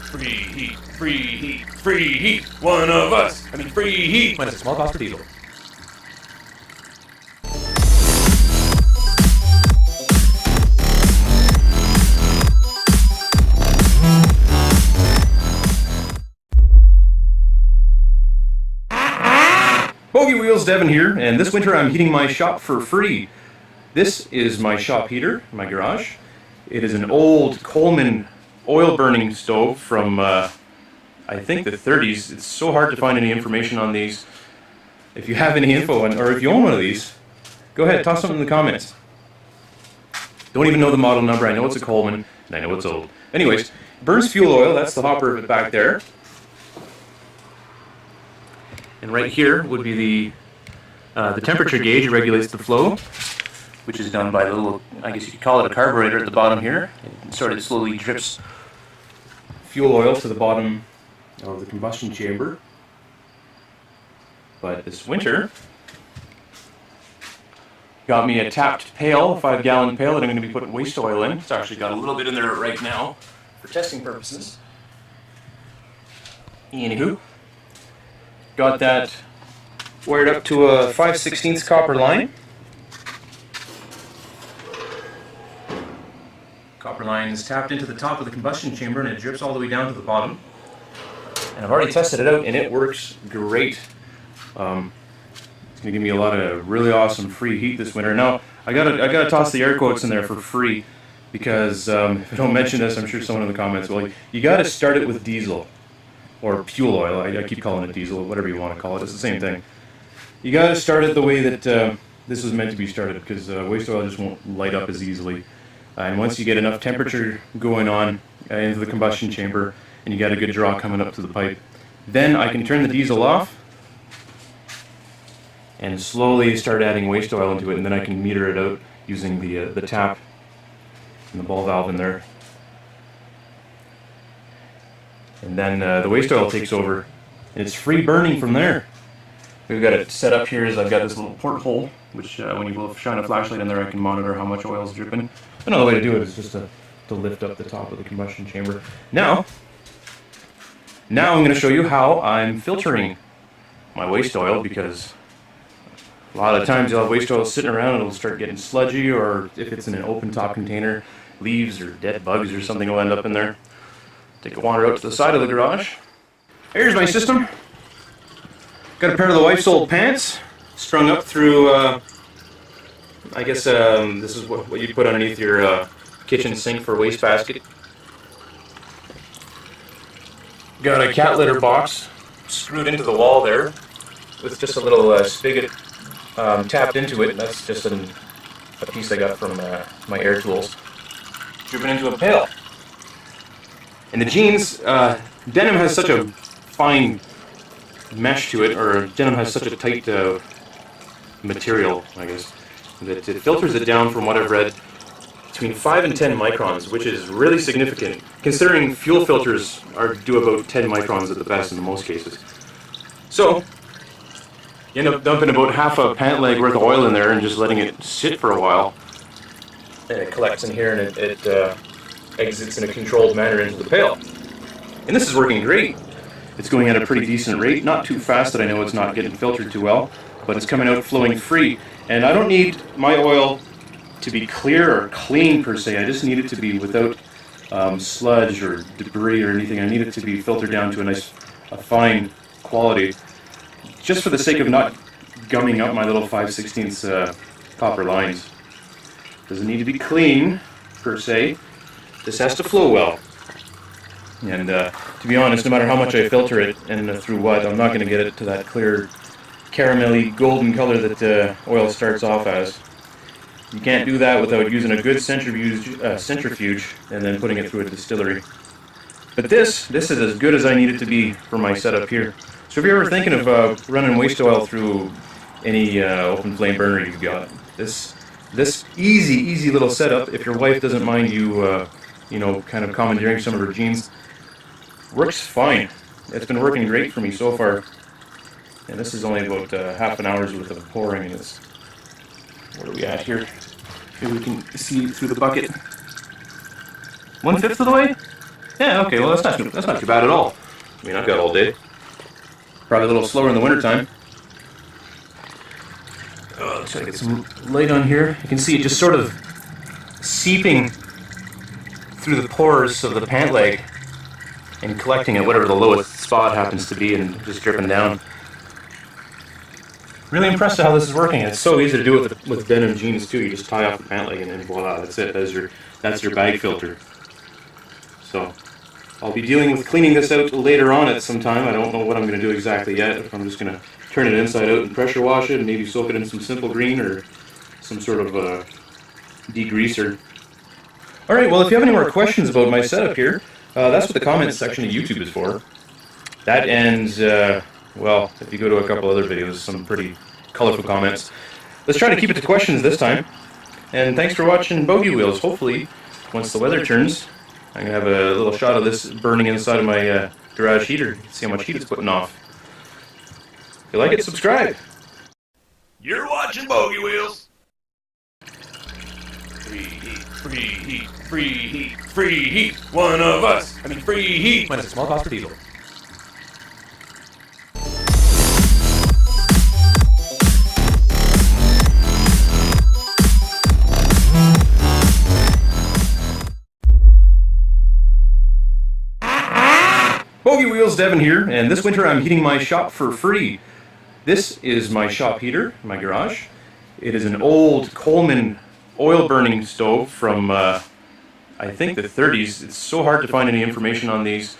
Free heat, free heat, free heat. One of us. I mean, free heat. Minus a small cost for diesel. Bogey Wheels Devin here, and this winter I'm heating my shop for free. This is my shop heater, my garage. It is an old Coleman oil burning stove from I think the 30s. It's so hard to find any information on these. If you have any info on, or if you own one of these, go ahead, toss something in the comments. Don't even know the model number. I know it's a Coleman, and I know it's old. Anyways, burns fuel oil. That's the hopper of it back there. And right here would be the temperature gauge. It regulates the flow, which is done by the little, I guess you could call it a carburetor at the bottom here. It sort of slowly drips fuel oil to the bottom of the combustion chamber. But this winter, got me a tapped pail, a 5-gallon pail that I'm going to be putting waste oil in. It's actually got a little bit in there right now for testing purposes. Anywho, got that wired up to a 5/16 copper line. Copper line is tapped into the top of the combustion chamber and it drips all the way down to the bottom. And I've already tested it out and it works great. It's going to give me a lot of really awesome free heat this winter. Now, I gotta toss the air quotes in there for free because if I don't mention this, I'm sure someone in the comments will. You got to start it with diesel or fuel oil. I keep calling it diesel, whatever you want to call it. It's the same thing. You got to start it the way that this was meant to be started because waste oil just won't light up as easily. And once you get enough temperature going on into the combustion chamber and you got a good draw coming up to the pipe, then I can turn the diesel off and slowly start adding waste oil into it, and then I can meter it out using the tap and the ball valve in there. And then the waste oil takes over and it's free burning from there. We've got it set up here is I've got this little porthole, which when you will shine a flashlight in there, I can monitor how much oil is dripping. Another way to do it is just to lift up the top of the combustion chamber. Now I'm going to show you how I'm filtering my waste oil, because a lot of times you'll have waste oil sitting around and it'll start getting sludgy, or if it's in an open top container, leaves or dead bugs or something will end up in there. Take a wander out to the side of the garage. Here's my system. Got a pair of the wife's old pants strung up through, I guess this is what you put underneath your kitchen sink for wastebasket. Got a cat litter box screwed into the wall there with just a little spigot tapped into it. That's just a piece I got from my air tools. Dripping into a pail. And the jeans, denim has such a fine mesh to it, or denim has such a tight material, I guess, that it filters it down, from what I've read, between 5 and 10 microns, which is really significant, considering fuel filters do about 10 microns at the best in most cases. So, you end up dumping about half a pant leg worth of oil in there and just letting it sit for a while. And it collects in here and it exits in a controlled manner into the pail. And this is working great. It's going at a pretty decent rate, not too fast that I know it's not getting filtered too well, but it's coming out flowing free. And I don't need my oil to be clear or clean per se. I just need it to be without sludge or debris or anything. I need it to be filtered down to a fine quality, just for the sake of not gumming up my little 5/16 copper lines. Doesn't need to be clean per se. This has to flow well. And to be honest, no matter how much I filter it and through what, I'm not going to get it to that clear caramelly golden color that oil starts off as. You can't do that without using a good centrifuge and then putting it through a distillery. But this is as good as I need it to be for my setup here. So if you're ever thinking of running waste oil through any open flame burner you've got, this easy little setup, if your wife doesn't mind you kind of commandeering some of her jeans, works fine. It's been working great for me so far. And this is only about half an hour's worth of pouring in this. What are we at here? Maybe we can see through the bucket. 1/5 of the way? Yeah, okay, well that's not too bad at all. I mean, I've got all day. Probably a little slower in the wintertime. Oh, let's try to get some light on here. You can see it just sort of seeping through the pores of the pant leg and collecting at whatever the lowest spot happens to be and just dripping down. Really impressed at how this is working. It's so easy to do it with denim jeans too. You just tie off the pant leg and then voila, that's it. That's your bag filter. So I'll be dealing with cleaning this out later on at some time. I don't know what I'm going to do exactly yet. If I'm just going to turn it inside out and pressure wash it and maybe soak it in some Simple Green or some sort of degreaser. Alright, well if you have any more questions about my setup here, that's what the comments section of YouTube is for. That ends, well, if you go to a couple other videos, some pretty colorful comments. Let's try to keep it to questions this time. And thanks for watching Bogey Wheels. Hopefully, once the weather turns, I'm going to have a little shot of this burning inside of my garage heater. See how much heat it's putting off. If you like it, subscribe. You're watching Bogey Wheels. Free heat, free heat, free heat, free heat. One of us. I mean, free heat. Minus a small cost for diesel. Bogey Wheels, Devin here, and this winter I'm heating my shop for free. This is my shop heater, my garage. It is an old Coleman oil burning stove from, I think the 30s. It's so hard to find any information on these.